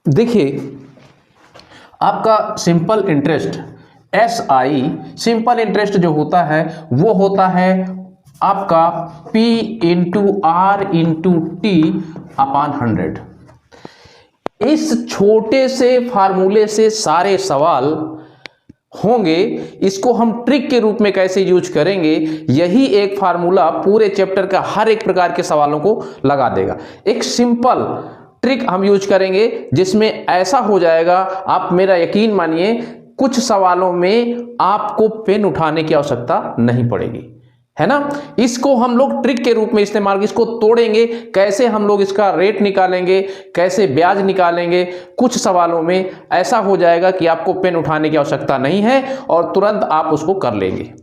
देखिए, आपका simple interest SI, simple interest जो होता है वो होता है आपका P into R into T अपान 100। इस छोटे से फार्मूले से सारे सवाल होंगे। इसको हम ट्रिक के रूप में कैसे यूज करेंगे, यही एक फार्मूला पूरे चैप्टर का हर एक प्रकार के सवालों को लगा देगा। एक सिंपल ट्रिक हम यूज करेंगे जिसमें ऐसा हो जाएगा, आप मेरा यकीन मानिए, कुछ सवालों में आपको पेन उठाने की आवश्यकता नहीं पड़ेगी, है ना। इसको हम लोग ट्रिक के रूप में इस्तेमाल, इसको तोड़ेंगे, कैसे हम लोग इसका रेट निकालेंगे, कैसे ब्याज निकालेंगे। कुछ सवालों में ऐसा हो जाएगा कि आपको पेन उठाने की आवश्यकता नहीं है और तुरंत आप उसको कर लेंगे।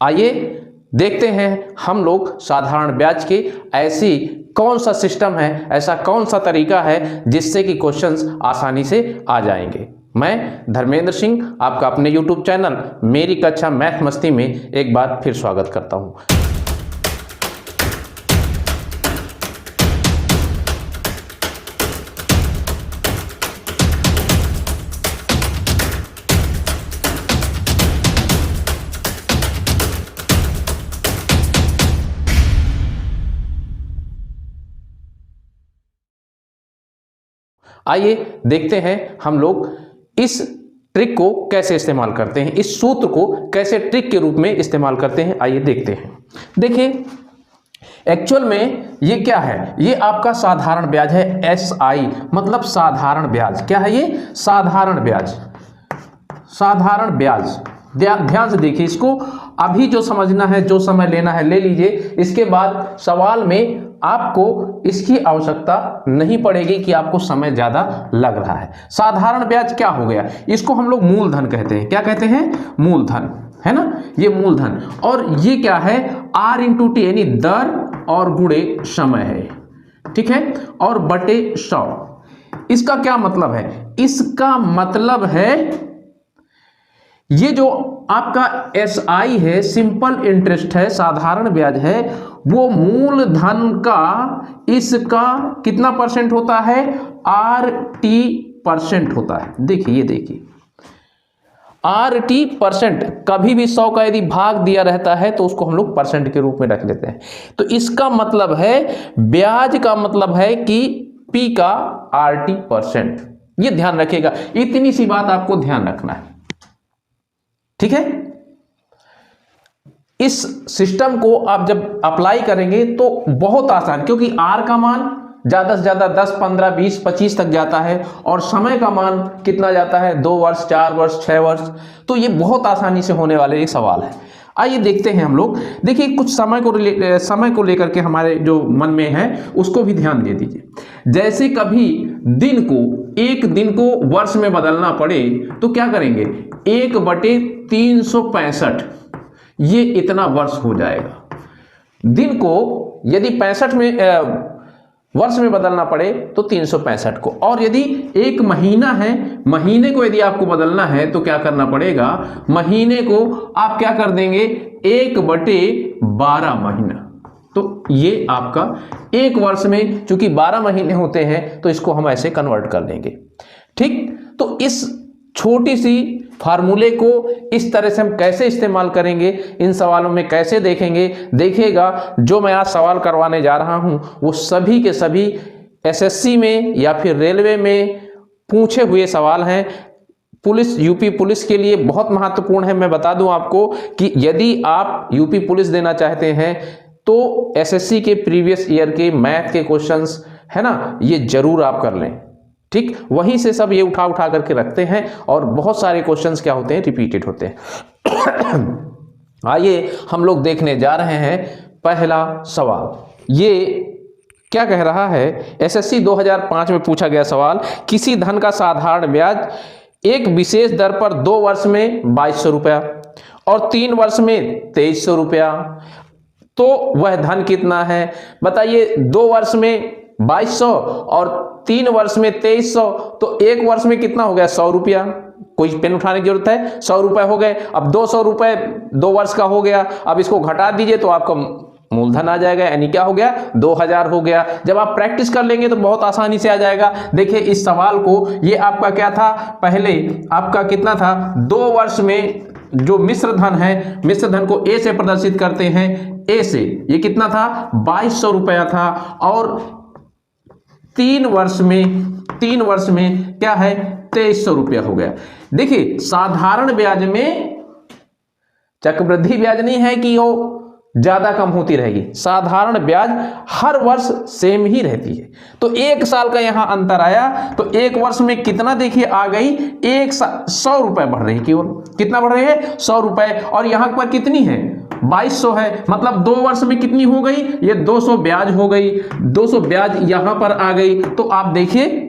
आइए देखते हैं हम लोग साधारण ब्याज के ऐसी कौन सा सिस्टम है, ऐसा कौन सा तरीका है जिससे कि क्वेश्चंस आसानी से आ जाएंगे। मैं धर्मेंद्र सिंह आपका अपने YouTube चैनल मेरी कक्षा मैथ मस्ती में एक बार फिर स्वागत करता हूं। आइए देखते हैं हम लोग इस ट्रिक को कैसे इस्तेमाल करते हैं, इस सूत्र को कैसे ट्रिक के रूप में इस्तेमाल करते हैं। आइए देखते हैं। देखिए, एक्चुअल में ये क्या है, ये आपका साधारण ब्याज है। SI मतलब साधारण ब्याज। क्या है ये? साधारण ब्याज। साधारण ब्याज, ध्यान से देखिए इसको। अभी जो समझना है, जो समय लेना है ले लीजिए। इसके बाद सवाल में आपको इसकी आवश्यकता नहीं पड़ेगी कि आपको समय ज्यादा लग रहा है। साधारण ब्याज क्या हो गया, इसको हम लोग मूलधन कहते हैं। क्या कहते हैं? मूलधन, है ना, ये मूलधन। और ये क्या है? R इंटू T यानी दर और गुणे समय है, ठीक है, और बटे 100। इसका क्या मतलब है? इसका मतलब है ये जो आपका SI है, सिंपल इंटरेस्ट है, साधारण ब्याज है, वो मूलधन का इसका कितना परसेंट होता है? RT% होता है। देखिए, ये देखिए RT%। कभी भी 100 का यदि भाग दिया रहता है तो उसको हम लोग परसेंट के रूप में रख लेते हैं। तो इसका मतलब है ब्याज का मतलब है कि P का RT%। ये ध्यान रखिएगा, इतनी सी बात आपको ध्यान रखना है, ठीक है। इस सिस्टम को आप जब अप्लाई करेंगे तो बहुत आसान, क्योंकि R का मान ज्यादा से ज्यादा 10, 15, 20, 25 तक जाता है और समय का मान कितना जाता है? 2 वर्ष, 4 वर्ष, 6 वर्ष। तो ये बहुत आसानी से होने वाले एक सवाल है। आइए देखते हैं हम लोग। देखिए, कुछ समय को लेकर के हमारे जो मन में है उसको भी ध्यान दे दीजिए। जैसे कभी एक दिन को वर्ष में बदलना पड़े तो क्या करेंगे? 1/365, ये इतना वर्ष हो जाएगा। दिन को यदि 65 में वर्ष में बदलना पड़े तो 365 को। और यदि एक महीना है, महीने को यदि आपको बदलना है तो क्या करना पड़ेगा? महीने को आप क्या कर देंगे? 1/12 महीना। तो ये आपका एक वर्ष में, चूंकि 12 महीने होते हैं तो इसको हम ऐसे कन्वर्ट कर देंगे, ठीक। तो इस छोटी सी फार्मूले को इस तरह से हम कैसे इस्तेमाल करेंगे, इन सवालों में कैसे देखेंगे, देखिएगा। जो मैं आज सवाल करवाने जा रहा हूं वो सभी के सभी SSC में या फिर रेलवे में पूछे हुए सवाल हैं। पुलिस, यूपी पुलिस के लिए बहुत महत्वपूर्ण है। मैं बता दूं आपको कि यदि आप यूपी पुलिस देना चाहते हैं तो SSC के प्रीवियस ईयर के मैथ के क्वेश्चंस, है ना, ये जरूर आप कर लें, ठीक। वहीं से सब ये उठा करके रखते हैं और बहुत सारे क्वेश्चंस क्या होते हैं? रिपीटेड होते हैं। आइए हम लोग देखने जा रहे हैं पहला सवाल। ये क्या कह रहा है? SSC 2005 में पूछा गया सवाल, किसी धन का साधारण ब्याज एक विशेष दर पर 2 वर्ष में 2200 रुपया और 3 वर्ष में 2300 रुपया, तो वह धन कितना है? बताइए। 2 वर्ष में 2200 और 3 वर्ष में 2300, तो एक वर्ष में कितना हो गया? 100 रुपया। कोई पेन उठाने की जरूरत है? 100 रुपए हो गए। अब 200 रुपए 2 वर्ष का हो गया। अब इसको घटा दीजिए तो आपका मूलधन आ जाएगा, यानी क्या हो गया 2000 हो गया। जब आप प्रैक्टिस कर लेंगे तो बहुत आसानी से आ जाएगा। देखिए इस सवाल को, ये आपका क्या था, पहले आपका कितना था, 2 वर्ष में जो मिश्र धन है, मिश्र धन को ए से प्रदर्शित करते हैं, ए से ये कितना था 2200 रुपया था, और 3 वर्ष में क्या है 2300 रुपया हो गया। देखिए साधारण ब्याज में चक्रवृद्धि ब्याज नहीं है कि वो ज्यादा कम होती रहेगी, साधारण ब्याज हर वर्ष सेम ही रहती है। तो 1 साल का यहां अंतर आया, तो 1 वर्ष में कितना देखिए आ गई, 100 रुपए बढ़ रही, केवल कितना बढ़ रही है 100 रुपए, और यहां पर कितनी है 2200 है, मतलब 2 वर्ष में कितनी हो गई, ये 200 ब्याज हो गई, 200 ब्याज यहां पर आ गई। तो आप देखिए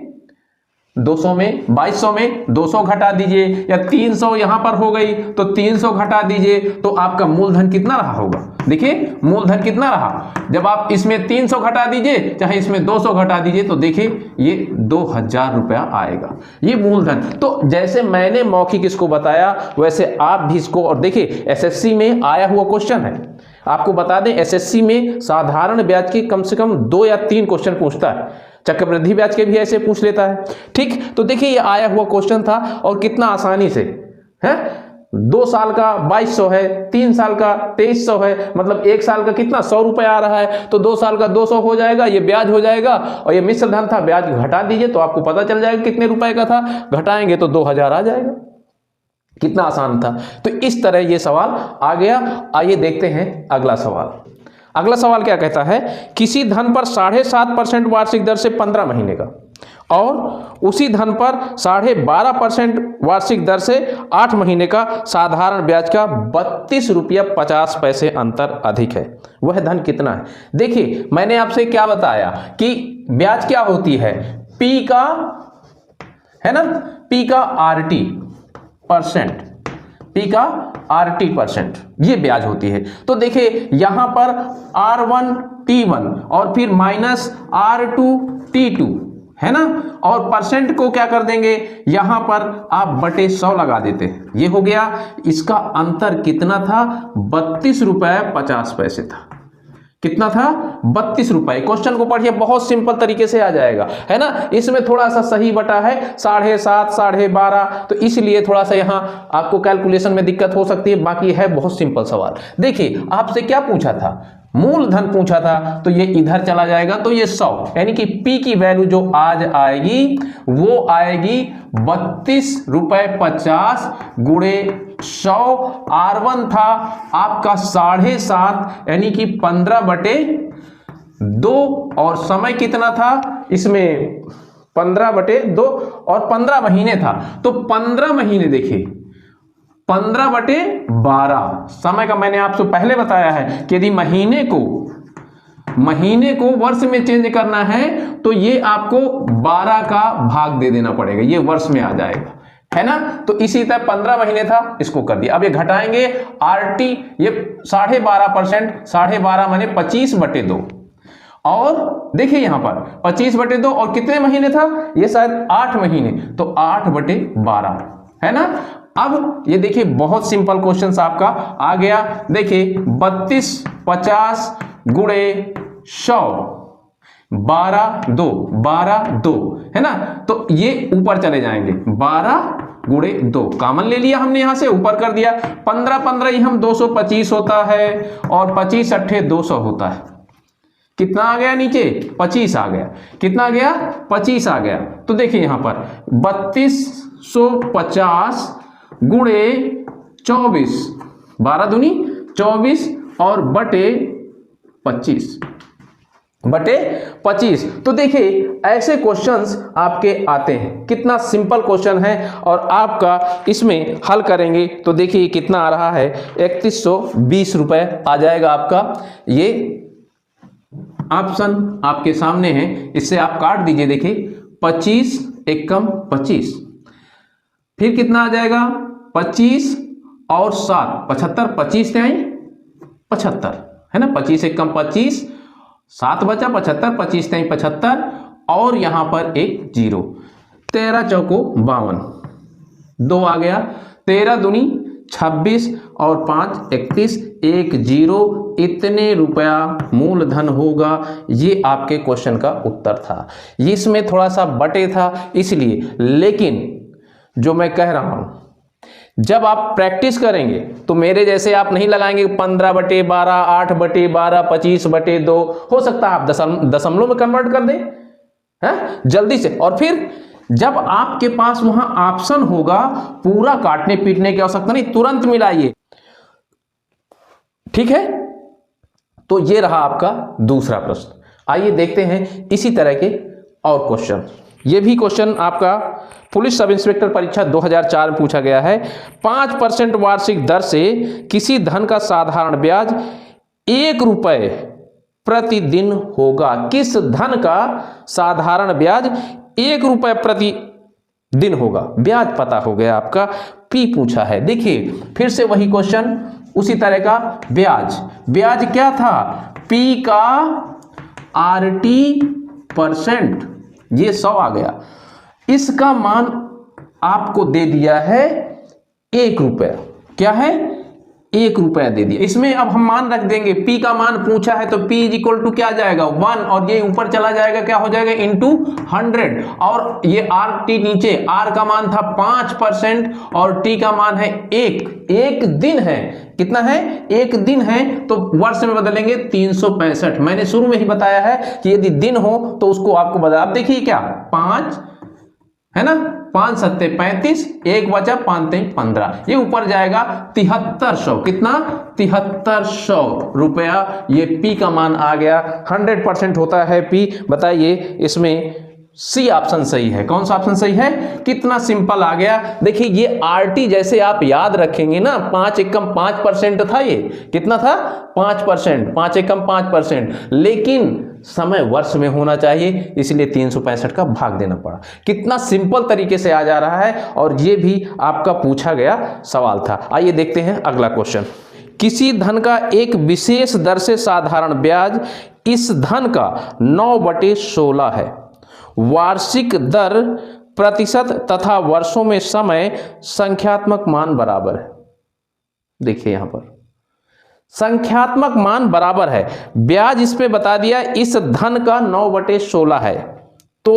200 में 2200 में 200 घटा दीजिए, या 300 यहां पर हो गई तो 300 घटा दीजिए, तो आपका मूलधन कितना रहा होगा। देखिए मूलधन कितना रहा, जब आप इसमें 300 घटा दीजिए चाहे इसमें 200 घटा दीजिए, तो देखिए ये 2000 रुपया आएगा, ये मूलधन। तो जैसे मैंने मौखिक इसको बताया वैसे आप भी इसको, और देखिए एसएससी में आया हुआ क्वेश्चन है, आपको बता दें एसएससी में साधारण ब्याज के कम से कम 2 या 3 क्वेश्चन पूछता है, चक्रवृद्धि ब्याज के भी ऐसे पूछ लेता है। ठीक, तो देखिए ये आया हुआ क्वेश्चन था, और कितना आसानी से है, 2 साल का 2200 है, 3 साल का 2300 है, मतलब 1 साल का कितना 100 रुपए आ रहा है, तो 2 साल का 200 हो जाएगा, ये ब्याज हो जाएगा, और ये मिश्र धन था, ब्याज घटा दीजिए तो आपको पता चल जाएगा कितने रुपए का था, घटाएंगे तो 2000 आ जाएगा। कितना आसान था। तो इस तरह ये सवाल आ गया। आइए देखते हैं अगला सवाल। अगला सवाल क्या कहता है, किसी धन पर 7.5% वार्षिक दर से 15 महीने का, और उसी धन पर 12.5% वार्षिक दर से 8 महीने का साधारण ब्याज का 32 रुपया 50 पैसे अंतर अधिक है, वह धन कितना है। देखिए मैंने आपसे क्या बताया कि ब्याज क्या होती है, पी का है ना, पी का आरटी परसेंट, पी का आरटी परसेंट ये ब्याज होती है। तो देखिए यहां पर R1 T1 और फिर माइनस R2 T2 है ना, और परसेंट को क्या कर देंगे, यहां पर आप बटे 100 लगा देते हैं, ये हो गया। इसका अंतर कितना था 32 रुपए 50 पैसे था। कितना था 32 रुपए। क्वेश्चन को पढ़िए, बहुत सिंपल तरीके से आ जाएगा, है ना। इसमें थोड़ा सा सही बटा है 7.5 12.5, तो इसलिए थोड़ा सा यहां आपको कैलकुलेशन में दिक्कत हो सकती है, बाकी है बहुत सिंपल सवाल। देखिए आपसे क्या पूछा था, मूलधन पूछा था, तो ये इधर चला जाएगा, तो ये 100, यानी कि पी की वैल्यू जो आज आएगी वो आएगी 32 रुपए 50 गुणे 100। R1 था आपका 7.5, यानी कि 15/2, और समय कितना था इसमें 15/2, और 15 महीने था, तो 15 महीने देखिए 15/12 समय का मैंने आपसे पहले बताया है कि यदि महीने को वर्ष में चेंज करना है तो ये आपको 12 का भाग दे देना पड़ेगा, ये वर्ष में आ जाएगा, है ना। तो इसी तरह 15 महीने था, इसको कर दिया। अब ये घटाएंगे आरटी, ये 12.5%, 12.5 माने 25/2, और देखिए यहां पर 25/2, और कितने महीने था ये शायद 8 महीने, तो 8/12 है ना। अब ये देखिए बहुत सिंपल क्वेश्चन आपका आ गया। देखिए 32 50 गुणे 100 12 है ना, तो ये ऊपर चले जाएंगे, 12 गुणे 2 कॉमन ले लिया हमने, यहां से ऊपर कर दिया, 15 ही हम 225 होता है, और 25 8 200 होता है। कितना आ गया नीचे 25 आ गया, कितना आ गया 25 आ गया। तो देखिए यहां पर 3250 गुणे 24, 12 दूनी 24, और बटे 25। तो देखिए ऐसे क्वेश्चंस आपके आते हैं, कितना सिंपल क्वेश्चन है, और आपका इसमें हल करेंगे तो देखिए कितना आ रहा है 3120 रुपए आ जाएगा आपका। ये ऑप्शन आपके सामने है, इससे आप काट दीजिए। देखिए 25 एकम 25, फिर कितना आ जाएगा 25 और 7 75, 25 से आई 75 है ना, 25 एकम 25, 7 बचा 75, 25 से 75, और यहां पर एक 0, 13 चौको 52, 2 आ गया, 13 दूनी 26 और 5 31 10 इतने रुपया मूलधन होगा। ये आपके क्वेश्चन का उत्तर था। इसमें थोड़ा सा बटे था इसलिए, लेकिन जो मैं कह रहा हूं जब आप प्रैक्टिस करेंगे तो मेरे जैसे आप नहीं लगाएंगे 15/12, 8/12, 25/2, हो सकता है आप दशमलव में कन्वर्ट कर दें है जल्दी से। और फिर जब आपके पास वहां ऑप्शन होगा, पूरा काटने पीटने की आवश्यकता नहीं, तुरंत मिलाइए। ठीक है, तो ये रहा आपका दूसरा प्रश्न। आइए देखते हैं इसी तरह के और क्वेश्चन। ये भी क्वेश्चन आपका पुलिस सब इंस्पेक्टर परीक्षा 2004 में पूछा गया है। 5% वार्षिक दर से किसी धन का साधारण ब्याज 1 रुपये प्रतिदिन होगा। किस धन का साधारण ब्याज 1 रुपये प्रति दिन होगा? ब्याज पता हो गया आपका, पी पूछा है। देखिए फिर से वही क्वेश्चन, उसी तरह का ब्याज क्या था? पी का RT%, ये 100 आ गया। इसका मान आपको दे दिया है 1 रुपया। क्या है? 1 रुपया दे दिया। इसमें अब हम मान रख देंगे, पी का मान पूछा है तो पी इक्वल टू क्या जाएगा 1, और ये ऊपर चला जाएगा, क्या हो जाएगा इंटू 100, और ये RT नीचे, R का मान था 5% और T का मान है 1 दिन है। कितना है? 1 दिन है, तो वर्ष में बदलेंगे 365। मैंने शुरू में ही बताया है कि यदि दिन हो तो उसको आपको बदला। अब देखिए क्या 5 है ना, 5 7 35, 1 बचा 5 3 15, ये ऊपर जाएगा 7300। कितना? 7300 रुपया। ये पी का मान आ गया। 100% होता है पी। बताइए इसमें सी ऑप्शन सही है। कौन सा ऑप्शन सही है? कितना सिंपल आ गया। देखिए ये RT जैसे आप याद रखेंगे ना, 5 एकम 5% था। ये कितना था? 5%, 5 एकम 5%, लेकिन समय वर्ष में होना चाहिए, इसलिए 365 का भाग देना पड़ा। कितना सिंपल तरीके से आ जा रहा है, और ये भी आपका पूछा गया सवाल था। आइए देखते हैं अगला क्वेश्चन। किसी धन का एक विशेष दर से साधारण ब्याज इस धन का 9/16 है। वार्षिक दर प्रतिशत तथा वर्षों में समय संख्यात्मक मान बराबर है। देखिए यहां पर संख्यात्मक मान बराबर है। ब्याज इस पे बता दिया, इस धन का 9/16 है, तो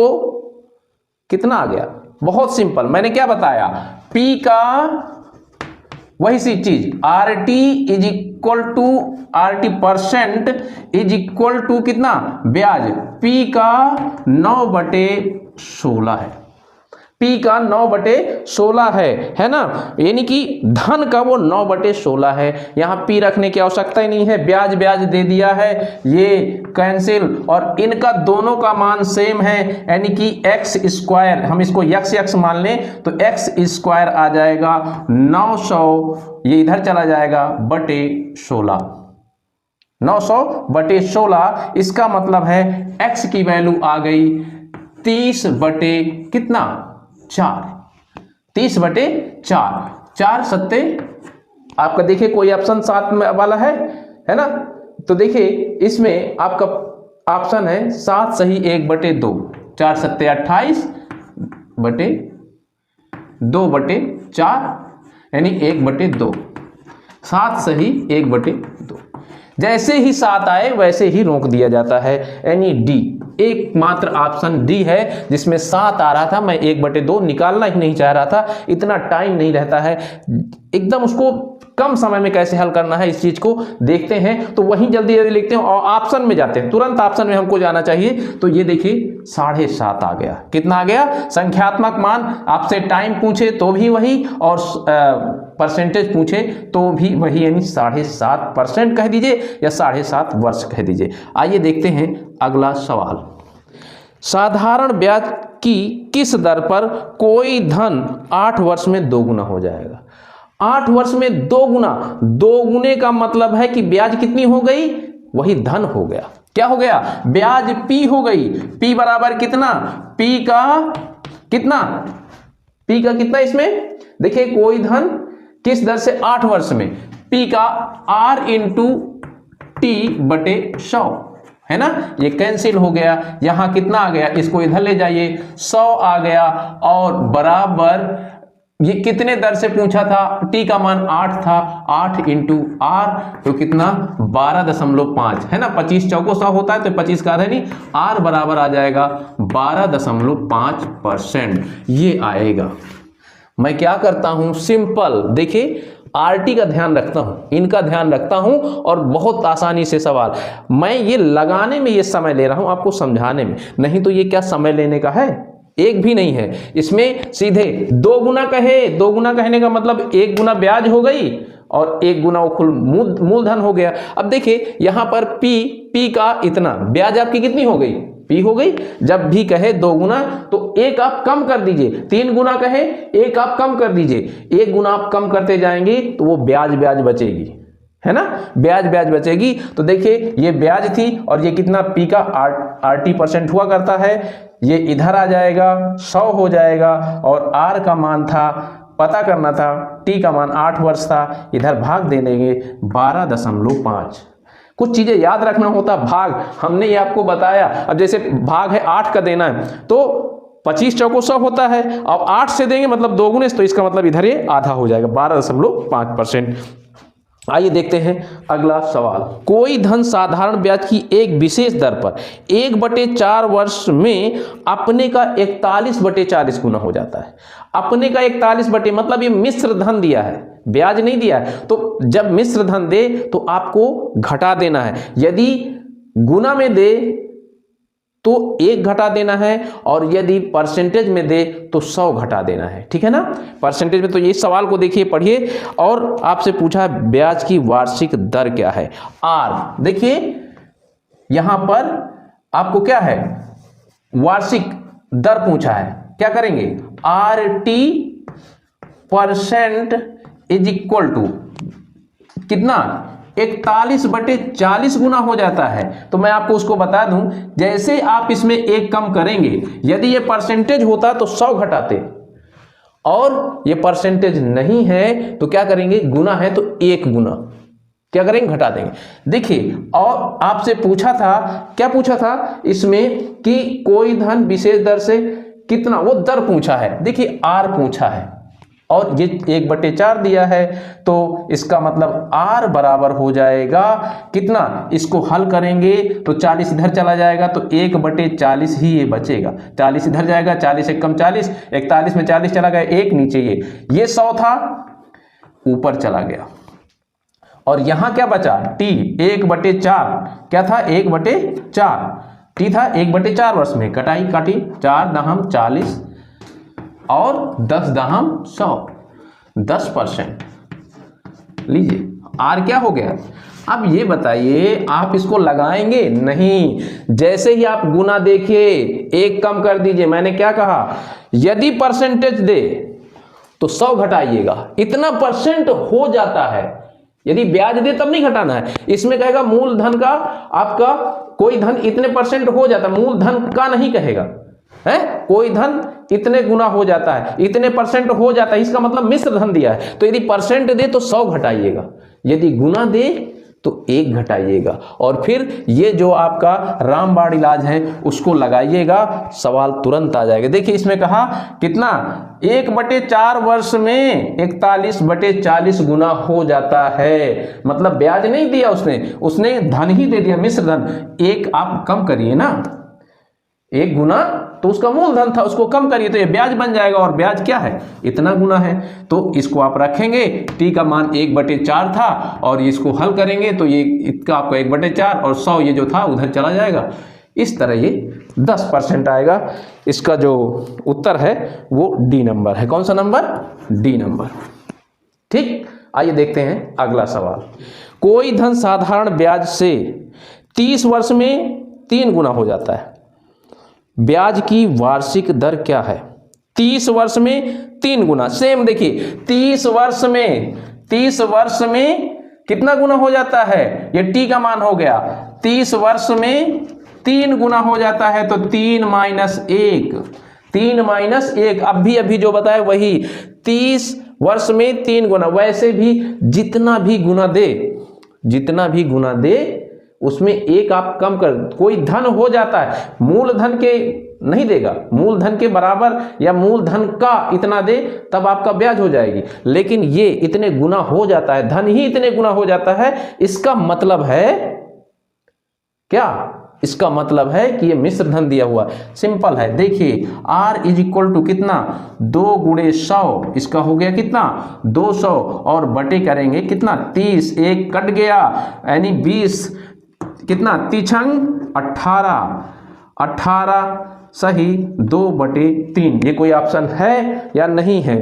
कितना आ गया? बहुत सिंपल, मैंने क्या बताया? P का वही सी चीज, RT is equal to RT% is equal to कितना? ब्याज। P का 9/16 है। P का 9/16 है ना, यानी कि धन का वो 9/16 है। यहां P रखने की आवश्यकता ही नहीं है, ब्याज दे दिया है, ये कैंसिल, और इनका दोनों का मान सेम है, यानी कि x², हम इसको x मान लें तो x² आ जाएगा 900, ये इधर चला जाएगा /16, 900/16। इसका मतलब है x की वैल्यू आ गई 30/4, 30/4, 4 7 आपका। देखिए कोई ऑप्शन 7 में वाला है ना, तो देखिए इसमें आपका ऑप्शन है 7 सही 1/2, 4 7 28/2/4, यानी 1/2, 7 सही 1/2। जैसे ही 7 आए वैसे ही रोक दिया जाता है, यानी डी। एकमात्र ऑप्शन डी है जिसमें 7 आ रहा था, मैं 1/2 निकालना ही नहीं चाह रहा था, इतना टाइम नहीं रहता है, एकदम उसको कम समय में कैसे हल करना है इस चीज को देखते हैं, तो वहीं जल्दी लिखते हैं और ऑप्शन में जाते हैं, तुरंत ऑप्शन में हमको जाना चाहिए। तो ये देखिए 7.5 आ गया। कितना आ गया? संख्यात्मक मान, आपसे टाइम पूछे तो भी वही, और परसेंटेज पूछे तो भी वही, यानी 7.5% कह दीजिए या 7.5 वर्ष कह दीजिए। आइए देखते हैं अगला सवाल। साधारण ब्याज की किस दर पर कोई धन 8 वर्ष में 2 गुना हो जाएगा? 8 वर्ष में 2 गुना, 2 गुने का मतलब है कि ब्याज कितनी हो गई? वही धन हो गया। क्या हो गया? ब्याज P हो गई। P बराबर कितना? P का कितना इसमें? देखिए कोई धन किस दर से? 8 वर्ष में। P का R × T/100 है ना, ये कैंसिल हो गया। यहां कितना आ गया? इसको इधर ले जाइए, 100 आ गया, और बराबर ये कितने दर से पूछा था, टी का मान 8 था, 8 इंटू आर तो कितना 12.5 है ना, 25 चौको 100 होता है तो 25 का आधा नहीं, आर बराबर आ जाएगा 12.5%, ये आएगा। मैं क्या करता हूं, सिंपल देखिए आरटी का ध्यान रखता हूं, इनका ध्यान रखता हूं और बहुत आसानी से सवाल, मैं ये लगाने में ये समय ले रहा हूं आपको समझाने में, नहीं तो ये क्या समय लेने का है, एक भी नहीं है इसमें, सीधे 2 गुना कहे, 2 गुना कहने का मतलब 1 गुना ब्याज हो गई और 1 गुना वो मूलधन हो गया। अब देखिए यहां पर पी का इतना, ब्याज आपकी कितनी हो गई, पी हो गई। जब भी कहे 2 गुना तो 1 आप कम कर दीजिए, 3 गुना कहे 1 आप कम कर दीजिए, 1 गुना आप कम करते जाएंगे तो वो ब्याज बचेगी, है ना, ब्याज बचेगी। तो देखिए ये ब्याज थी और ये कितना पी का 80% हुआ करता है, ये इधर आ जाएगा 100 हो जाएगा और आर का मान था, पता करना था, टी का मान 8 वर्ष था, इधर भाग दे देंगे 12.5। कुछ चीजें याद रखना होता, भाग हमने ये आपको बताया। अब जैसे भाग है 8 का देना है तो 25 चौको 100 होता है, अब 8 से देंगे मतलब 2 गुने, तो इसका मतलब इधर ये आधा हो जाएगा 12.5%। आइए देखते हैं अगला सवाल। कोई धन साधारण ब्याज की एक विशेष दर पर 1/4 वर्ष में अपने का 41/40 गुना हो जाता है। अपने का 41 मतलब ये मिश्र धन दिया है, ब्याज नहीं दिया है, तो जब मिश्र धन दे तो आपको घटा देना है, यदि गुना में दे तो 1 घटा देना है और यदि परसेंटेज में दे तो 100 घटा देना है, ठीक है ना। परसेंटेज में तो ये सवाल को देखिए पढ़िए, और आपसे पूछा ब्याज की वार्षिक दर क्या है, आर। देखिए यहां पर आपको क्या है, वार्षिक दर पूछा है, क्या करेंगे, R T % is equal to कितना, 41/40 गुना हो जाता है। तो मैं आपको उसको बता दूं, जैसे आप इसमें 1 कम करेंगे, यदि ये परसेंटेज होता तो 100 घटाते, और ये परसेंटेज नहीं है तो क्या करेंगे, गुना है तो 1 गुना क्या करेंगे, घटा देंगे। देखिए और आपसे पूछा था, क्या पूछा था इसमें कि कोई धन विशेष दर से कितना, वो दर पूछा है, देखिए आर पूछा है और ये 1/4 दिया है, तो इसका मतलब R बराबर हो जाएगा कितना, इसको हल करेंगे तो 40 इधर चला जाएगा तो 1/40 ही ये बचेगा, 40 इधर जाएगा, 40 एक कम 40, 41 में 40 चला गया, 1 नीचे ये 100 था ऊपर चला गया, और यहां क्या बचा, T 1/4 क्या था, 1/4 T था 1/4 वर्ष में, कटाई काटी, 4 दहम 40 और 10 दहम 100, 10%। लीजिए आर क्या हो गया। अब ये बताइए आप इसको लगाएंगे नहीं, जैसे ही आप गुना देखिए 1 कम कर दीजिए, मैंने क्या कहा, यदि परसेंटेज दे तो 100 घटाइएगा, इतना परसेंट हो जाता है, यदि ब्याज दे तब नहीं घटाना है। इसमें कहेगा मूलधन का, आपका कोई धन इतने % हो जाता है, मूलधन का नहीं कहेगा है, कोई धन इतने गुना हो जाता है, इतने % हो जाता है, इसका मतलब मिश्र धन दिया है, तो यदि परसेंट दे तो 100 घटाइएगा, यदि गुना दे तो 1 घटाइएगा, और फिर ये जो आपका रामबाण इलाज है उसको लगाइएगा, सवाल तुरंत आ जाएगा। देखिए इसमें कहा कितना, 1/4 वर्ष में 41/40 गुना हो जाता है, मतलब ब्याज नहीं दिया उसने धन ही दे दिया, मिश्र धन। 1 आप कम करिए ना, 1 गुना तो उसका मूलधन था, उसको कम करिए तो ये ब्याज बन जाएगा, और ब्याज क्या है, इतना गुना है, तो इसको आप रखेंगे, टी का मान 1/4 था और इसको हल करेंगे तो ये इसका आपका 1/4 और 100 ये जो था उधर चला जाएगा, इस तरह ये 10% आएगा। इसका जो उत्तर है वो डी नंबर है। कौन सा नंबर, डी नंबर। ठीक, आइए देखते हैं अगला सवाल। कोई धन साधारण ब्याज से 30 वर्ष में 3 गुना हो जाता है, ब्याज की वार्षिक दर क्या है, 30 वर्ष में 3 गुना। सेम देखिए 30 वर्ष में कितना गुना हो जाता है, ये टी का मान हो गया, 30 वर्ष में 3 गुना हो जाता है, तो 3 - 1 अभी जो बताया वही, 30 वर्ष में 3 गुना। वैसे भी जितना भी गुना दे उसमें 1 आप कम कर, कोई धन हो जाता है, मूलधन के नहीं देगा, मूलधन के बराबर या मूलधन का इतना दे तब आपका ब्याज हो जाएगी, लेकिन ये इतने गुना हो जाता है, धन ही इतने गुना हो जाता है। इसका मतलब है क्या? इसका मतलब है कि ये मिश्र धन दिया हुआ। सिंपल है, देखिए R इज इक्वल टू कितना, 2 गुणे 100, इसका हो गया कितना 200 और बटे करेंगे कितना 30, एक कट गया यानी 20, कितना 3 18 सही 2/3। ये कोई ऑप्शन है या नहीं है?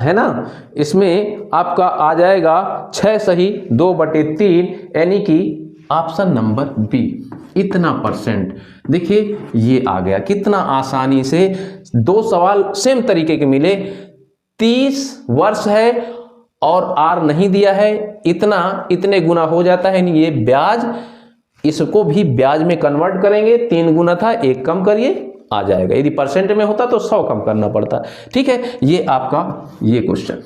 है ना, इसमें आपका आ जाएगा 6 सही 2/3 यानी कि ऑप्शन नंबर बी, इतना परसेंट। देखिए ये आ गया, कितना आसानी से 2 सवाल सेम तरीके के मिले। 30 वर्ष है और आर नहीं दिया है, इतने गुना हो जाता है, ये ब्याज, इसको भी ब्याज में कन्वर्ट करेंगे, 3 गुना था 1 कम करिए आ जाएगा। यदि परसेंट में होता तो 100 कम करना पड़ता। ठीक है, ये आपका ये क्वेश्चन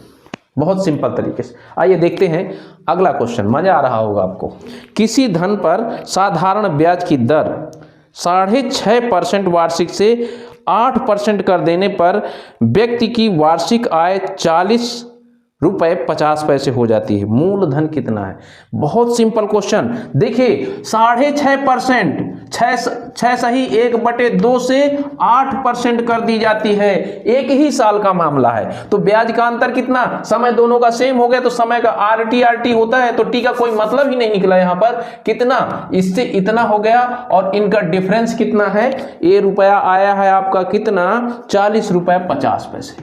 बहुत सिंपल तरीके से। आइए देखते हैं अगला क्वेश्चन, मजा आ रहा होगा आपको। किसी धन पर साधारण ब्याज की दर 6.5% वार्षिक से 8% कर देने पर व्यक्ति की वार्षिक आय 40 रुपये 50 पैसे हो जाती है। मूलधन कितना है? बहुत सिंपल क्वेश्चन। देखिए 6.5%, 6 सही 1/2 से 8% कर दी जाती है। एक ही साल का मामला है तो ब्याज का अंतर कितना, समय दोनों का सेम हो गया तो समय का RT होता है, तो टी का कोई मतलब ही नहीं निकला यहाँ पर। कितना, इससे इतना हो गया और इनका डिफरेंस कितना है, ये रुपया आया है आपका कितना 40 रुपये 50 पैसे,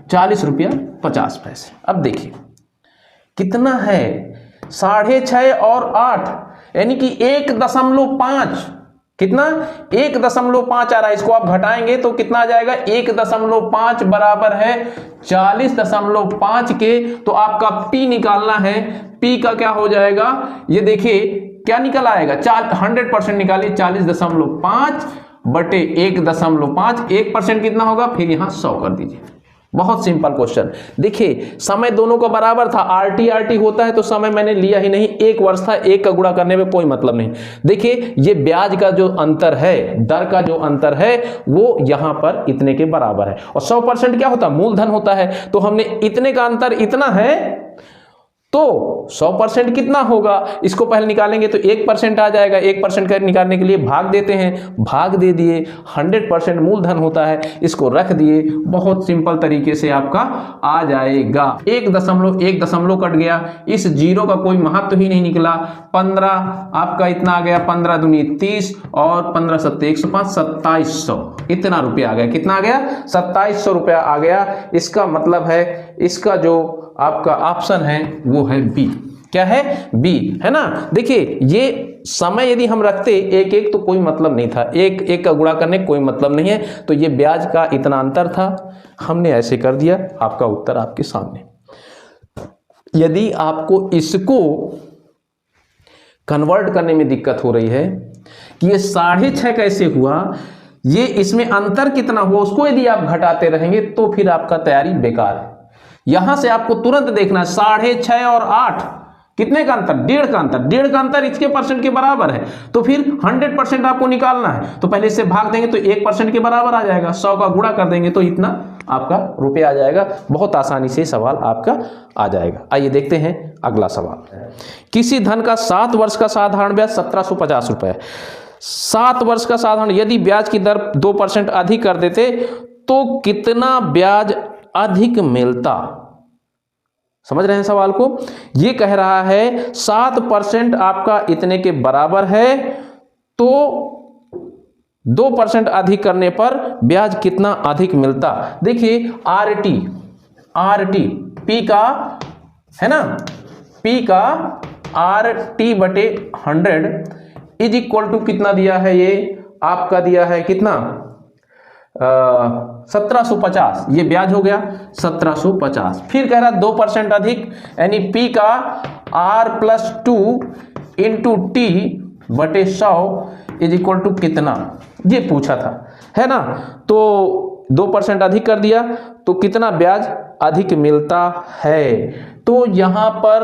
40 रुपया 50 पैसे। अब देखिए कितना है, 6.5 और 8 यानी कि 1.5, कितना 1.5 आ रहा है। इसको आप घटाएंगे तो कितना आ जाएगा, 1.5 बराबर है 40.5 के। तो आपका P निकालना है, P का क्या हो जाएगा, ये देखिए क्या निकल आएगा, 100% निकालिए, 40.5 बटे 1.5, 1% कितना होगा, फिर यहां 100 कर दीजिए। बहुत सिंपल क्वेश्चन। देखिए समय दोनों का बराबर था, RT होता है तो समय मैंने लिया ही नहीं, 1 वर्ष था, 1 का गुणा करने में कोई मतलब नहीं। देखिए ये ब्याज का जो अंतर है, दर का जो अंतर है वो यहां पर इतने के बराबर है। और 100% क्या होता है, मूलधन होता है। तो हमने इतने का अंतर इतना है तो 100% कितना होगा, इसको पहले निकालेंगे तो 1% आ जाएगा। 1% निकालने के लिए भाग देते हैं, भाग दे दिए, 100% मूलधन होता है, इसको रख दिए। बहुत सिंपल तरीके से आपका आ जाएगा। 1 दशमलव कट गया, इस 0 का कोई महत्व ही नहीं निकला। 15 आपका इतना आ गया, 15 दूनी 30 और 15 सत्ते 105, 2700 इतना रुपया आ गया। कितना आ गया, 2700 रुपया आ गया। इसका मतलब है इसका जो आपका ऑप्शन है वो है बी। क्या है, बी, है ना। देखिए ये समय यदि हम रखते 1 तो कोई मतलब नहीं था, 1 का गुणा करने कोई मतलब नहीं है। तो ये ब्याज का इतना अंतर था, हमने ऐसे कर दिया। आपका उत्तर आपके सामने। यदि आपको इसको कन्वर्ट करने में दिक्कत हो रही है कि ये 6.5 कैसे हुआ, ये इसमें अंतर कितना हुआ, उसको यदि आप घटाते रहेंगे तो फिर आपका तैयारी बेकार है। यहां से आपको तुरंत देखना 6.5 और 8 कितने का अंतर, 1.5 का अंतर, 1.5 का अंतर इसके परसेंट के बराबर है। तो फिर 100% आपको निकालना है, तो पहले इससे भाग देंगे तो 1% के बराबर आ जाएगा। 100 का गुणा कर देंगे तो इतना आपका रुपया आ जाएगा। बहुत आसानी से सवाल आपका आ जाएगा। आइए देखते हैं अगला सवाल। किसी धन का 7 वर्ष का साधारण ब्याज 1750 रुपए। 7 वर्ष का साधारण, यदि ब्याज की दर 2% अधिक कर देते तो कितना ब्याज अधिक मिलता। समझ रहे हैं सवाल को? ये कह रहा है 7% आपका इतने के बराबर है तो 2% अधिक करने पर ब्याज कितना अधिक मिलता। देखिए RT P का है ना, P का RT बटे 100 इज इक्वल टू कितना दिया है, ये आपका दिया है कितना 1750। ये ब्याज हो गया 1750। फिर कह रहा 2% अधिक यानी P का R+2 इंटू T बटे 100 इज इक्वल टू कितना, ये पूछा था, है ना। तो 2% अधिक कर दिया तो कितना ब्याज अधिक मिलता है। तो यहां पर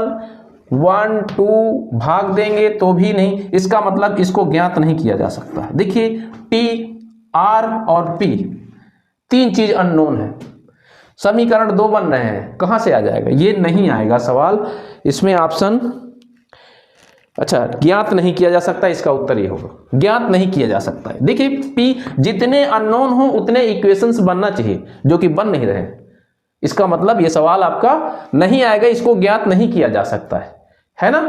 1 2 भाग देंगे तो भी नहीं, इसका मतलब इसको ज्ञात नहीं किया जा सकता। देखिए T आर और पी, तीन चीज अननोन है, समीकरण 2 बन रहे हैं, कहां से आ जाएगा? ये नहीं आएगा सवाल इसमें। ऑप्शन अच्छा, ज्ञात नहीं किया जा सकता, इसका उत्तर ये होगा, ज्ञात नहीं किया जा सकता है। देखिए पी जितने अननोन हो उतने इक्वेशंस बनना चाहिए, जो कि बन नहीं रहे, इसका मतलब ये सवाल आपका नहीं आएगा, इसको ज्ञात नहीं किया जा सकता है ना।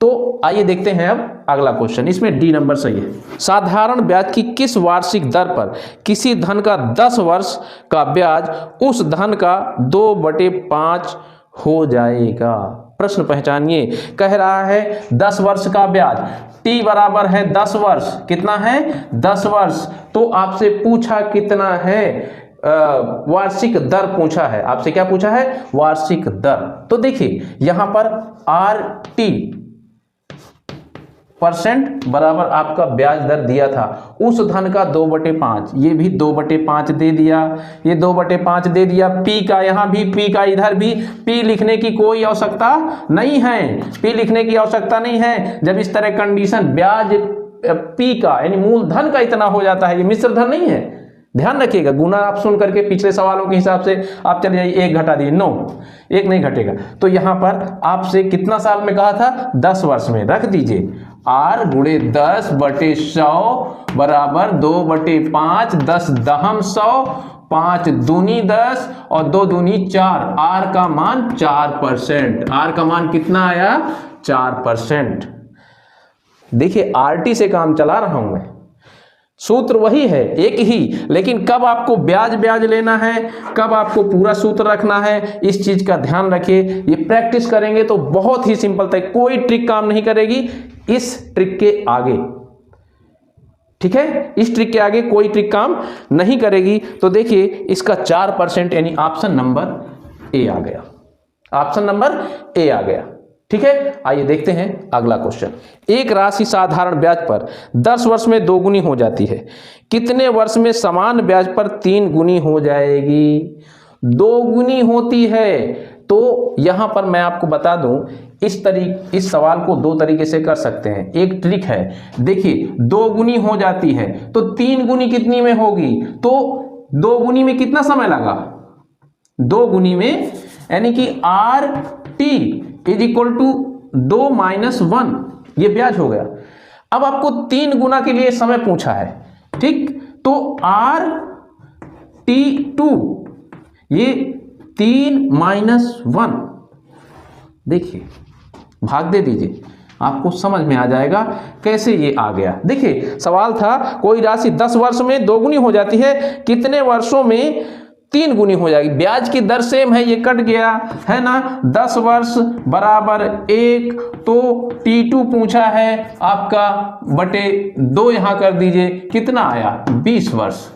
तो आइए देखते हैं अब अगला क्वेश्चन, इसमें डी नंबर सही है। साधारण ब्याज की किस वार्षिक दर पर किसी धन का 10 वर्ष का ब्याज उस धन का 2/5 हो जाएगा? प्रश्न पहचानिए, कह रहा है 10 वर्ष का ब्याज, t बराबर है 10 वर्ष, कितना है 10 वर्ष, तो आपसे पूछा कितना है, वार्षिक दर पूछा है आपसे, क्या पूछा है? वार्षिक दर। तो देखिए यहां पर RT परसेंट बराबर आपका ब्याज दर दिया था, उस धन का 2/5, ये भी 2/5 दे दिया, ये 2/5 दे दिया, पी का यहाँ भी, पी का इधर भी, पी लिखने की कोई आवश्यकता नहीं है, पी लिखने की आवश्यकता नहीं है। जब इस तरह कंडीशन ब्याज पी का यानी मूलधन का इतना हो जाता है, ये मिश्र धन नहीं है, ध्यान रखिएगा। गुना आप सुन करके पिछले सवालों के हिसाब से आप चले जाइए, 1 घटा दीजिए, 9, 1 नहीं घटेगा। तो यहां पर आपसे कितना साल में कहा था? 10 वर्ष में, रख दीजिए R गुणे 10/100 बराबर 2/5, 10 दहम 100, 5 दूनी 10 और 2 दूनी 4, R का मान 4%, R का मान कितना आया? 4%। देखिए RT से काम चला रहा हूं मैं, सूत्र वही है एक ही, लेकिन कब आपको ब्याज लेना है, कब आपको पूरा सूत्र रखना है, इस चीज का ध्यान रखिए। ये प्रैक्टिस करेंगे तो बहुत ही सिंपल था, कोई ट्रिक काम नहीं करेगी इस ट्रिक के आगे, ठीक है, इस ट्रिक के आगे कोई ट्रिक काम नहीं करेगी। तो देखिए इसका 4% यानी ऑप्शन नंबर ए आ गया, ऑप्शन नंबर ए आ गया, ठीक है। आइए देखते हैं अगला क्वेश्चन। एक राशि साधारण ब्याज पर 10 वर्ष में 2 गुनी हो जाती है, कितने वर्ष में समान ब्याज पर 3 गुनी हो जाएगी? 2 गुनी होती है। तो यहां पर मैं आपको बता दूं, इस सवाल को 2 तरीके से कर सकते हैं। एक ट्रिक है, देखिए 2 गुनी हो जाती है तो 3 गुनी कितनी में होगी? तो 2 गुनी में कितना समय लगा? 2 गुनी में यानी कि RT इज इक्वल टू 2 - 1, ये ब्याज हो गया। अब आपको 3 गुना के लिए समय पूछा है, ठीक, तो RT2 ये 3 - 1, देखिए भाग दे दीजिए, आपको समझ में आ जाएगा कैसे ये आ गया। देखिए सवाल था कोई राशि 10 वर्ष में 2 गुनी हो जाती है, कितने वर्षों में 3 गुनी हो जाएगी? ब्याज की दर सेम है, ये कट गया है ना, 10 वर्ष बराबर 1, तो T2 पूछा है आपका बटे 2 यहां कर दीजिए, कितना आया? 20 वर्ष,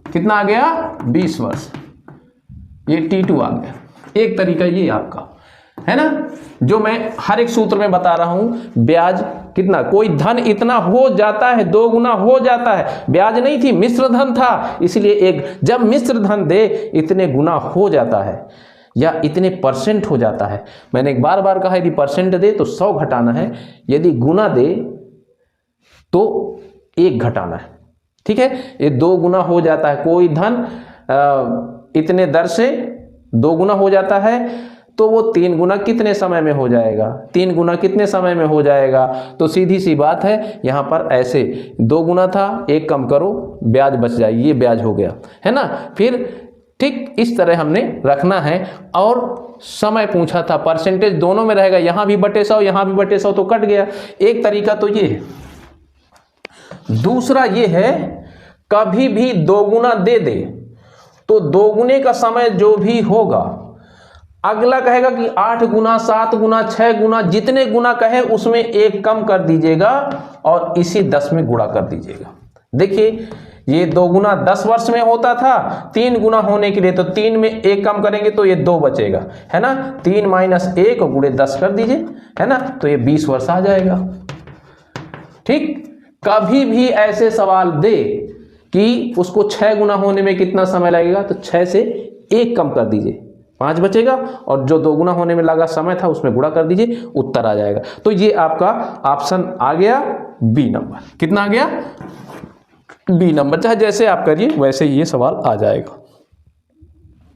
कितना आ गया? 20 वर्ष, ये T2 आ गया। एक तरीका ये आपका है ना, जो मैं हर एक सूत्र में बता रहा हूं, ब्याज कितना, कोई धन इतना हो जाता है, 2 गुना हो जाता है, ब्याज नहीं थी मिश्र धन था, इसलिए एक जब मिश्र धन दे इतने गुना हो जाता है या इतने परसेंट हो जाता है। मैंने एक बार कहा यदि परसेंट दे तो 100 घटाना है, यदि गुना दे तो 1 घटाना है, ठीक है। ये 2 गुना हो जाता है, कोई धन इतने दर से 2 गुना हो जाता है तो वो 3 गुना कितने समय में हो जाएगा? 3 गुना कितने समय में हो जाएगा? तो सीधी सी बात है, यहां पर ऐसे 2 गुना था, 1 कम करो, ब्याज बच जाएगी, ये ब्याज हो गया है ना। फिर ठीक इस तरह हमने रखना है, और समय पूछा था, परसेंटेज दोनों में रहेगा, यहां भी बटे 100 यहां भी बटे 100, तो कट गया। एक तरीका तो ये है। दूसरा ये है, कभी भी 2 गुना दे दे तो 2 गुने का समय जो भी होगा, अगला कहेगा कि 8 गुना 7 गुना 6 गुना, जितने गुना कहे उसमें 1 कम कर दीजिएगा और इसी 10 में गुणा कर दीजिएगा। देखिए ये 2 गुना 10 वर्ष में होता था, 3 गुना होने के लिए तो 3 में 1 कम करेंगे तो ये 2 बचेगा, है ना। 3 - 1 गुणे 10 कर दीजिए, है ना, तो ये 20 वर्ष आ जाएगा, ठीक। कभी भी ऐसे सवाल दे कि उसको 6 गुना होने में कितना समय लगेगा, तो 6 से 1 कम कर दीजिए, 5 बचेगा, और जो 2 गुना होने में लगा समय था उसमें गुणा कर दीजिए, उत्तर आ जाएगा। तो ये आपका ऑप्शन आ गया बी नंबर, कितना आ गया? बी नंबर, चाहे जैसे आप करिए वैसे ही ये सवाल आ जाएगा।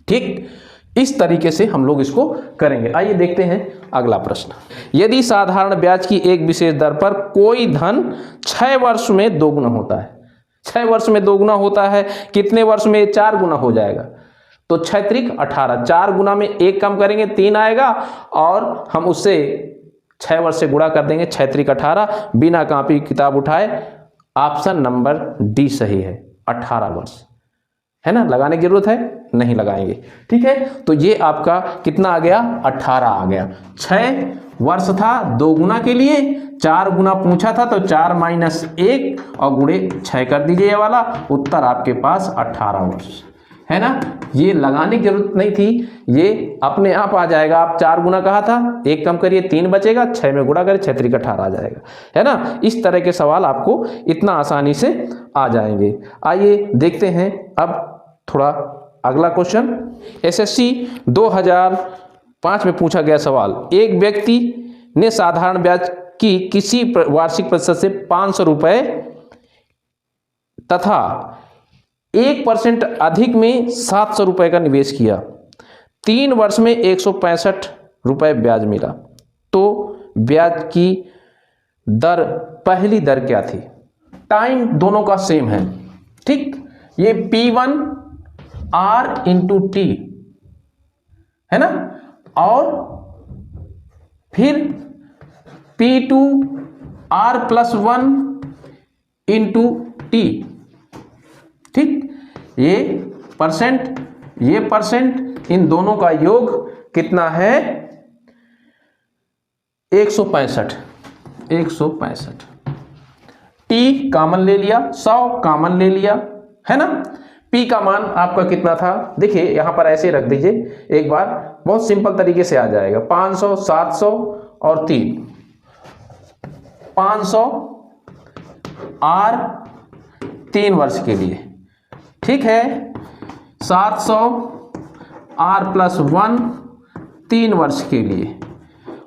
ठीक, इस तरीके से हम लोग इसको करेंगे। आइए देखते हैं अगला प्रश्न। यदि साधारण ब्याज की एक विशेष दर पर कोई धन 6 वर्ष में दोगुना होता है, 6 वर्ष में दोगुना होता है, कितने वर्ष में 4 गुना हो जाएगा? तो 6 त्रिक 18, 4 गुना में 1 कम करेंगे 3 आएगा, और हम उससे 6 वर्ष से गुणा कर देंगे, 6 त्रिक 18। बिना कॉपी किताब उठाए ऑप्शन नंबर डी सही है, 18 वर्ष, है ना। लगाने की जरूरत है? नहीं लगाएंगे। ठीक है, तो ये आपका कितना आ गया? 18 आ गया। 6 वर्ष था, 2 गुना के लिए 4 गुना पूछा था, तो 4 माइनस 1 और गुणे 6 कर दीजिए। ये वाला उत्तर आपके पास 18 वर्ष, है ना। ये लगाने की जरूरत नहीं थी, ये अपने आप आ जाएगा। आप 4 गुना कहा था, 1 कम करिए 3 बचेगा, 6 में गुणा करिए 6 त्रिक 18 आ जाएगा, है ना। इस तरह के सवाल आपको इतना आसानी से आ जाएंगे। आइए देखते हैं अब थोड़ा अगला क्वेश्चन। एसएससी 2005 में पूछा गया सवाल, एक व्यक्ति ने साधारण ब्याज की किसी वार्षिक प्रतिशत से 500 रुपए तथा 1% अधिक में 700 रुपए का निवेश किया, 3 वर्ष में 165 रुपए ब्याज मिला, तो ब्याज की दर, पहली दर क्या थी? टाइम दोनों का सेम है, ठीक। ये P1 R इंटू टी, है ना, और फिर P2 R+1 इंटू टी, ठीक। ये परसेंट, इन दोनों का योग कितना है? 165। टी कॉमन ले लिया, 100 कॉमन ले लिया, है ना। पी का मान आपका कितना था? देखिए यहां पर ऐसे रख दीजिए एक बार, बहुत सिंपल तरीके से आ जाएगा। 500, 700 और 3, 500 R 3 वर्ष के लिए, ठीक है। 700 R+1 3 वर्ष के लिए,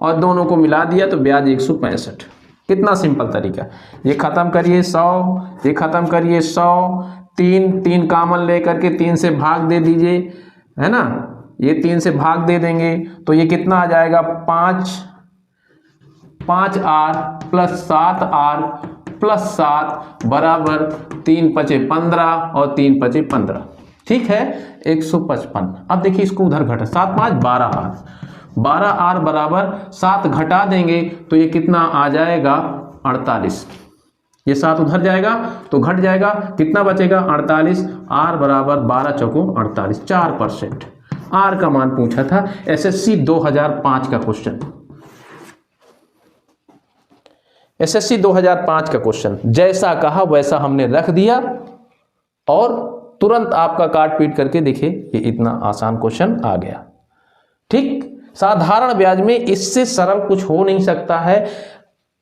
और दोनों को मिला दिया तो ब्याज 165। कितना सिंपल तरीका। ये खत्म करिए 100, ये खत्म करिए 100, 3 कॉमन लेकर के 3 से भाग दे दीजिए, है ना। ये 3 से भाग दे देंगे तो ये कितना आ जाएगा? 5R + 7R + 7 बराबर 3 × 5 = 15 और 3 × 5 = 15, ठीक है, 155। अब देखिए इसको उधर घटा, 7 × 5 = 12R, 12R बराबर 7 घटा देंगे तो ये कितना आ जाएगा? 48। ये 7 उधर जाएगा तो घट जाएगा, कितना बचेगा? 48। R बराबर 12 चौको 48, 4%। R का मान पूछा था, एसएससी 2005 का क्वेश्चन, एसएससी 2005 का क्वेश्चन। जैसा कहा वैसा हमने रख दिया और तुरंत आपका काट पीट करके देखिए ये इतना आसान क्वेश्चन आ गया, ठीक। साधारण ब्याज में इससे सरल कुछ हो नहीं सकता है।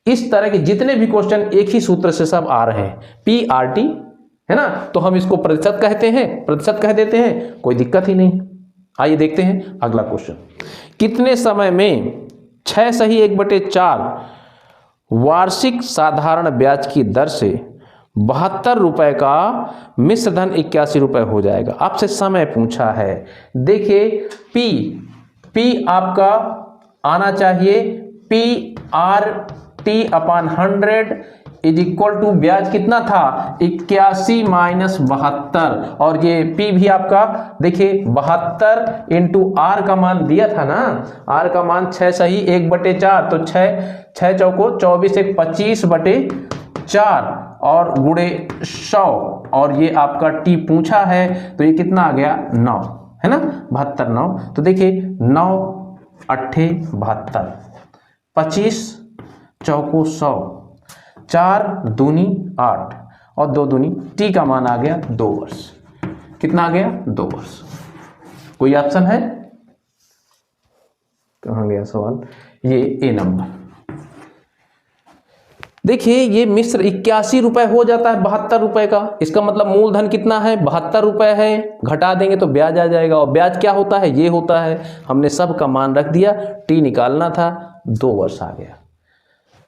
इस तरह के जितने भी क्वेश्चन एक ही सूत्र से सब आ रहे हैं, PRT, है ना, तो हम इसको प्रतिशत कहते हैं, प्रतिशत कह देते हैं, कोई दिक्कत ही नहीं। आइए देखते हैं अगला क्वेश्चन। कितने समय में 6 सही 1/4 वार्षिक साधारण ब्याज की दर से 72 रुपए का मिश्र धन 81 रुपए हो जाएगा? आपसे समय पूछा है। देखिए P आपका आना चाहिए PRT/100 = ब्याज कितना था? 81 - 72, और ये P भी आपका देखिए 72 × R का मान दिया था ना, R का मान 6 सही 1/4, तो 6 चौको 24, 1 25/4 और गुणे 100, और ये आपका T पूछा है तो ये कितना आ गया? 9, है ना, 72, 9। तो देखिए 9 × 8 = 72, 25 चौको 100, 4 दूनी 8 और 2 दूनी, T का मान आ गया 2 वर्ष। कितना आ गया? 2 वर्ष। कोई ऑप्शन है? कहाँ गया सवाल? ये A नंबर। देखिए ये मिश्र 81 रुपए हो जाता है 72 रुपए का, इसका मतलब मूलधन कितना है? 72 रुपए है, घटा देंगे तो ब्याज आ जाएगा, और ब्याज क्या होता है? ये होता है। हमने सब का मान रख दिया, T निकालना था, 2 वर्ष आ गया।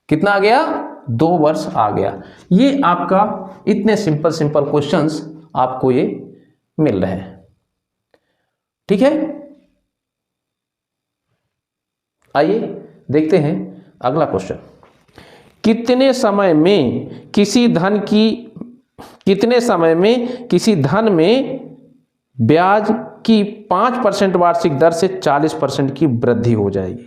कितना आ गया? 2 वर्ष आ गया। ये आपका इतने सिंपल क्वेश्चंस आपको ये मिल रहे हैं। ठीक है, आइए देखते हैं अगला क्वेश्चन। कितने समय में किसी धन में ब्याज की 5% वार्षिक दर से 40% की वृद्धि हो जाएगी?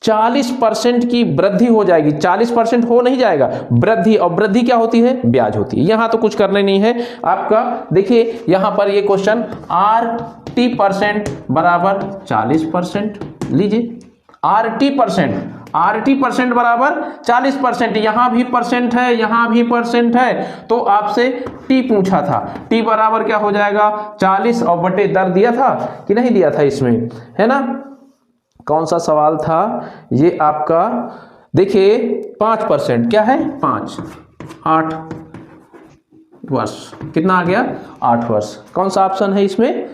40% की वृद्धि हो जाएगी, 40% हो नहीं जाएगा, वृद्धि। और वृद्धि क्या होती है? ब्याज होती है। यहां तो कुछ करने नहीं है आपका। देखिए यहां पर ये क्वेश्चन RT% बराबर 40%, लीजिए RT% बराबर 40%, यहां भी परसेंट है, यहां भी परसेंट है, तो आपसे T पूछा था, T बराबर क्या हो जाएगा? 40 और बटे दर दिया था कि नहीं दिया था इसमें, है ना? कौन सा सवाल था ये आपका? देखिए 5% क्या है? 5, 8 वर्ष, कितना आ गया? 8 वर्ष। कौन सा ऑप्शन है इसमें?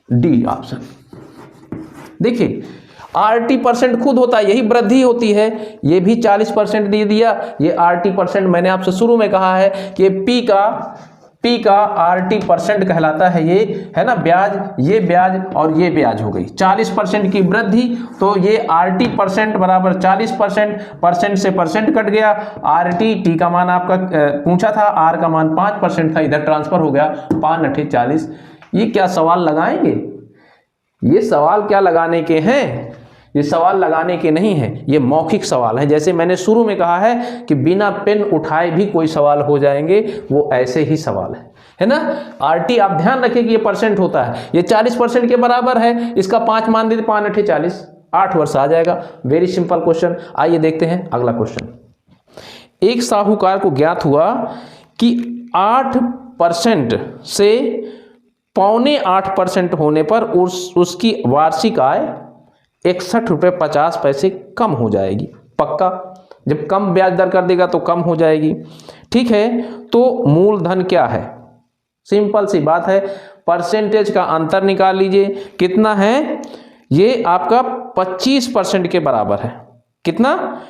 D option. देखिए RT% खुद होता है, यही वृद्धि होती है। ये भी 40% दे दिया, ये RT%। मैंने आपसे शुरू में कहा है कि P का RT% कहलाता है, ये है ना ब्याज, ये ब्याज और ये ब्याज हो गई। 40% की वृद्धि, तो ये RT% बराबर 40%, परसेंट से परसेंट कट गया। T का मान आपका पूछा था, R का मान 5% था, इधर ट्रांसफर हो गया, 5 8 40। ये क्या सवाल लगाएंगे? ये सवाल क्या लगाने के हैं? ये सवाल लगाने के नहीं है, ये मौखिक सवाल है। जैसे मैंने शुरू में कहा है कि बिना पेन उठाए भी कोई सवाल हो जाएंगे, वो ऐसे ही सवाल है ना? RT आप ध्यान रखिए कि ये परसेंट होता है, ये 40% के बराबर है, इसका 5 मान दीजिए, 5 8 40, 8 वर्ष आ जाएगा। Very simple question. आइए देखते हैं अगला क्वेश्चन। एक साहूकार को ज्ञात हुआ कि 8% से 7.25% होने पर उसकी वार्षिक आय 61 रुपये 50 पैसे कम हो जाएगी। पक्का, जब कम ब्याज दर कर देगा तो कम हो जाएगी। ठीक है, तो मूलधन क्या है? सिंपल सी बात है, परसेंटेज का अंतर निकाल लीजिए। कितना है? ये आपका 25% के बराबर है। कितना?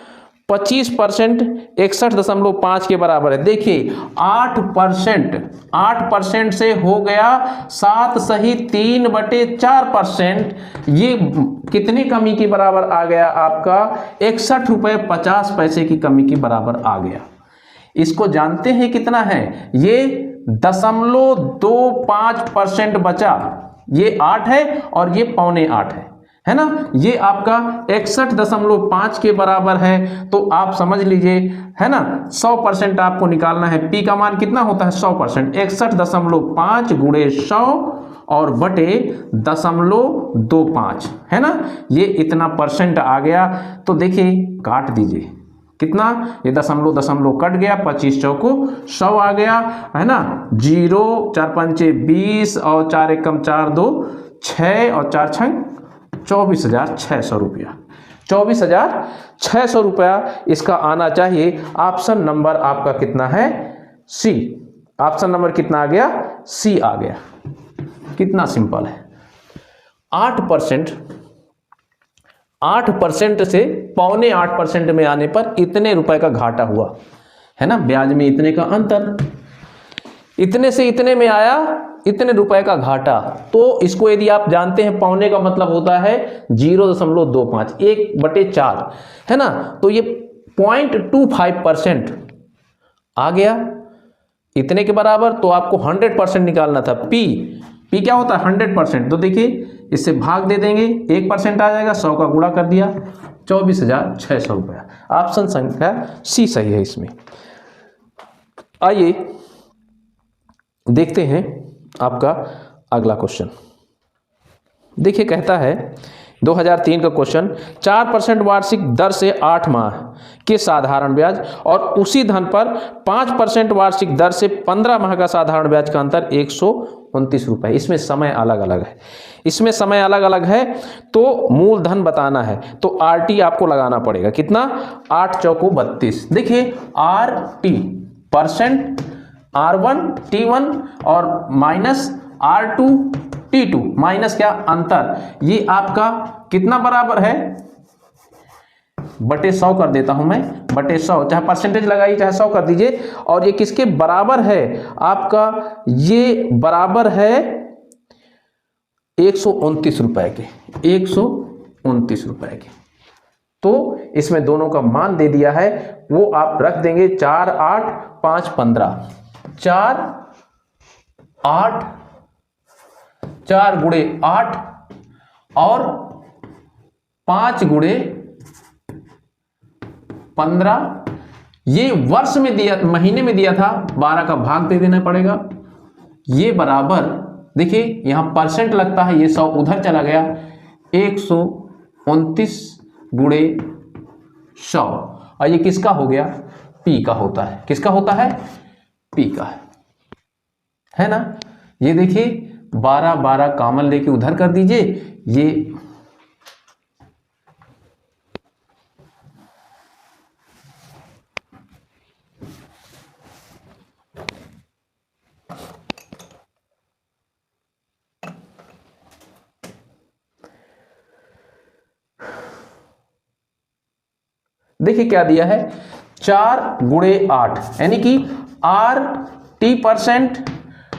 25% 61.5 के बराबर है। देखिए 8% से हो गया 7 सही 3/4%, ये कितनी कमी के बराबर आ गया आपका? 61 रुपये 50 पैसे की कमी के बराबर आ गया। इसको जानते हैं कितना है? ये 0.25% बचा, ये 8 है और ये 7.25 है ना? ये आपका 61.5 के बराबर है, तो आप समझ लीजिए, है ना? 100% आपको निकालना है। P का मान कितना होता है? 100%। 61.5 गुणे 100 और बटे 0.25, है ना? ये इतना परसेंट आ गया। तो देखिए काट दीजिए, कितना? ये दशमलव कट गया, 25 चौको 100 आ गया, है ना? 0 4 5 20 और 4 एकम 4 2 6 और 4 6 24,600 रुपया। 24,600 रुपया इसका आना चाहिए। ऑप्शन नंबर आपका कितना है? सी। ऑप्शन नंबर कितना आ गया? सी आ गया। कितना सिंपल है। 8% से 7.25% में आने पर इतने रुपए का घाटा हुआ, है ना? ब्याज में इतने का अंतर, इतने से इतने में आया, इतने रुपए का घाटा। तो इसको यदि आप जानते हैं, पौने का मतलब होता है 0.25, 1/4, है ना? तो ये 0.25% आ गया इतने के बराबर। तो आपको 100% निकालना था। P क्या होता है? 100%। तो देखिए इससे भाग दे देंगे, 1% आ जाएगा, 100 का गुणा कर दिया, 24,600 रुपया। ऑप्शन संख्या सी सही है इसमें। आइए देखते हैं आपका अगला क्वेश्चन। देखिए कहता है 2003 का क्वेश्चन, 4% वार्षिक दर से 8 माह के साधारण ब्याज और उसी धन पर 5% वार्षिक दर से 15 माह का साधारण ब्याज का अंतर 129 रुपये। इसमें समय अलग अलग है, तो मूलधन बताना है। तो RT आपको लगाना पड़ेगा। कितना? 8 चौको 32। देखिए RT परसेंट, R1 T1 और माइनस R2 T2, माइनस क्या? अंतर। ये आपका कितना बराबर है? बटे 100 कर देता हूं मैं, बटे 100, चाहे परसेंटेज लगाइए चाहे 100 कर दीजिए। और ये किसके बराबर है आपका, ये बराबर है 129 रुपए के, 129 रुपए के। तो इसमें दोनों का मान दे दिया है, वो आप रख देंगे 4 8 5 15, 4 8, 4 गुणे 8 और 5 गुणे 15। ये वर्ष में दिया, महीने में दिया था, 12 का भाग दे देना पड़ेगा। ये बराबर, देखिए यहां परसेंट लगता है, ये 100 उधर चला गया, 129 गुणे 100। और ये किसका हो गया, पी का होता है। किसका होता है, पी का है ना। ये देखिए 12 12 कॉमन लेके उधर कर दीजिए, ये देखिए क्या दिया है, 4 गुणे 8, यानी कि RT%,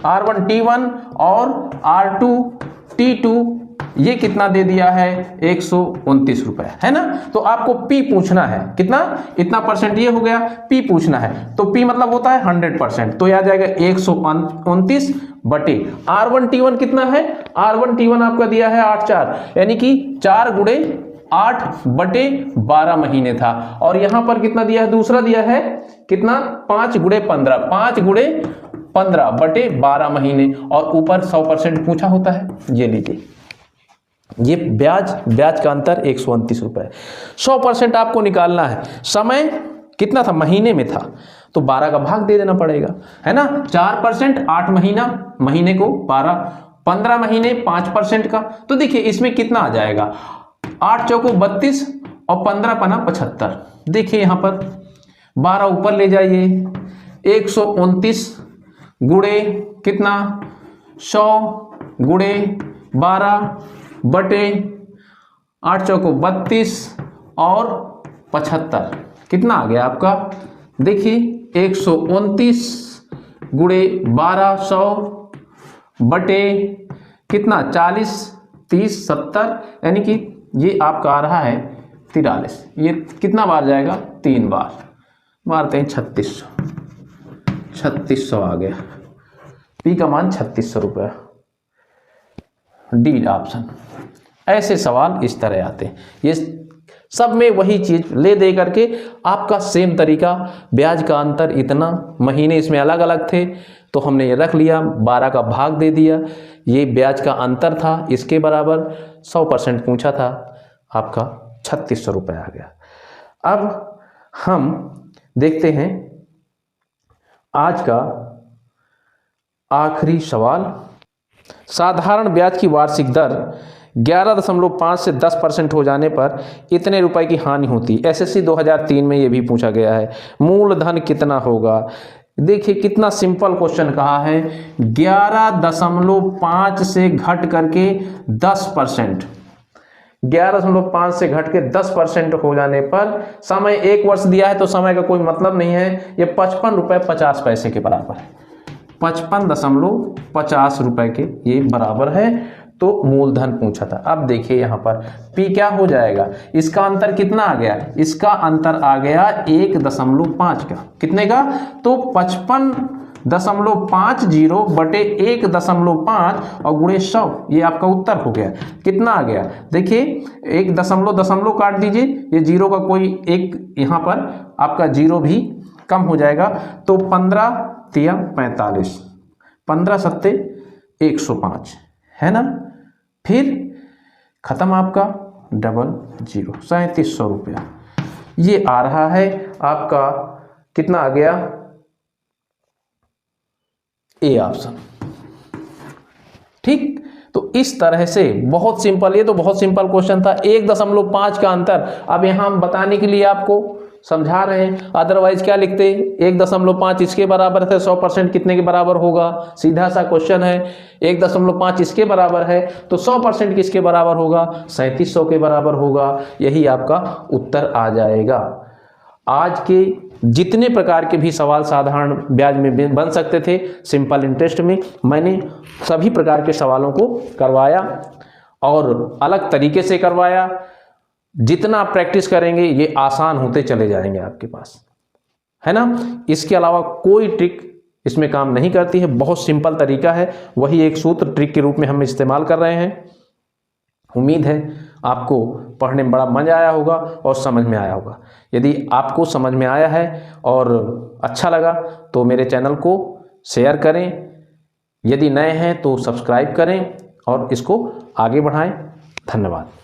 R1 T1 और R2 T2, ये कितना दे दिया है, 129 रुपए, है ना। तो आपको P पूछना है, कितना, इतना परसेंट ये हो गया, P पूछना है। तो P मतलब होता है 100%, तो यह आ जाएगा 129 बटे R1 T1 कितना है, R1 T1 आपका दिया है 8 4, यानी कि 4 गुणे 8 बटे 12 महीने था। और यहां पर कितना दिया है, दूसरा दिया है कितना, 5 गुणे 15, 5 गुणे 15 बटे 12 महीने, और ऊपर 100% पूछा होता है। ये लीजिए, ये ब्याज का अंतर 129 रुपए। 100% आपको निकालना है, समय कितना था, महीने में था, तो 12 का भाग दे देना पड़ेगा, है ना। 4% 8 महीना, महीने को 12, 15 महीने 5% का। तो देखिए इसमें कितना आ जाएगा, 8 चौको 32 और 15 पना 75। देखिए यहां पर 12 ऊपर ले जाइए, 129 गुणे कितना, 100 गुणे 12 बटे 8 चौको 32 और 75, कितना आ गया आपका, देखिए 129 गुणे 1200 बटे कितना, 40 30 70, यानी कि ये आपका आ रहा है 43। ये कितना बार जाएगा, 3 बार मारते हैं, 3600 आ गया। पी का मान 3600 रुपये, डी ऑप्शन। ऐसे सवाल इस तरह आते हैं, ये सब में वही चीज ले दे करके आपका सेम तरीका, ब्याज का अंतर इतना, महीने इसमें अलग अलग थे तो हमने ये रख लिया, 12 का भाग दे दिया, ये ब्याज का अंतर था, इसके बराबर 100% पूछा था, आपका 3600 रुपये आ गया। अब हम देखते हैं आज का आखिरी सवाल। साधारण ब्याज की वार्षिक दर 11.5 से 10% हो जाने पर इतने रुपए की हानि होती। एसएससी 2003 में ये भी पूछा गया है। मूलधन कितना होगा, देखिए कितना सिंपल क्वेश्चन कहा है, 11.5 से घट करके 10%, 11.5 से घट के 10% हो जाने पर समय 1 वर्ष दिया है तो समय का कोई मतलब नहीं है, ये 55 रुपये 50 पैसे के बराबर है, 55.50 रुपए के ये बराबर है। तो मूलधन पूछा था। अब देखिए यहाँ पर P क्या हो जाएगा, इसका अंतर कितना आ गया, इसका अंतर आ गया 1.5 का, कितने का, तो 55.50 बटे 1.5 और गुणे 100, ये आपका उत्तर हो गया। कितना आ गया, देखिए 1 दशमलव काट दीजिए, ये जीरो का कोई एक यहाँ पर आपका जीरो भी कम हो जाएगा, तो 15 तिया 45, 15 सत्ते 105, है ना। फिर खत्म आपका 00, 3700 रुपया, ये आ रहा है आपका, कितना आ गया, ए ऑप्शन। ठीक, तो इस तरह से बहुत सिंपल, ये तो बहुत सिंपल क्वेश्चन था, 1.5 का अंतर। अब यहां हम बताने के लिए आपको समझा रहे हैं, अदरवाइज क्या लिखते 1.5 इसके बराबर है, 100% कितने के बराबर होगा, सीधा सा क्वेश्चन है। 1.5 इसके बराबर है तो 100% किसके बराबर होगा, 3700 के बराबर होगा। यही आपका उत्तर आ जाएगा। आज के जितने प्रकार के भी सवाल साधारण ब्याज में बन सकते थे सिंपल इंटरेस्ट में, मैंने सभी प्रकार के सवालों को करवाया और अलग तरीके से करवाया। जितना आप प्रैक्टिस करेंगे ये आसान होते चले जाएंगे आपके पास, है ना। इसके अलावा कोई ट्रिक इसमें काम नहीं करती है, बहुत सिंपल तरीका है, वही एक सूत्र ट्रिक के रूप में हम इस्तेमाल कर रहे हैं। उम्मीद है आपको पढ़ने में बड़ा मजा आया होगा और समझ में आया होगा। यदि आपको समझ में आया है और अच्छा लगा तो मेरे चैनल को शेयर करें, यदि नए हैं तो सब्सक्राइब करें और इसको आगे बढ़ाएं। धन्यवाद।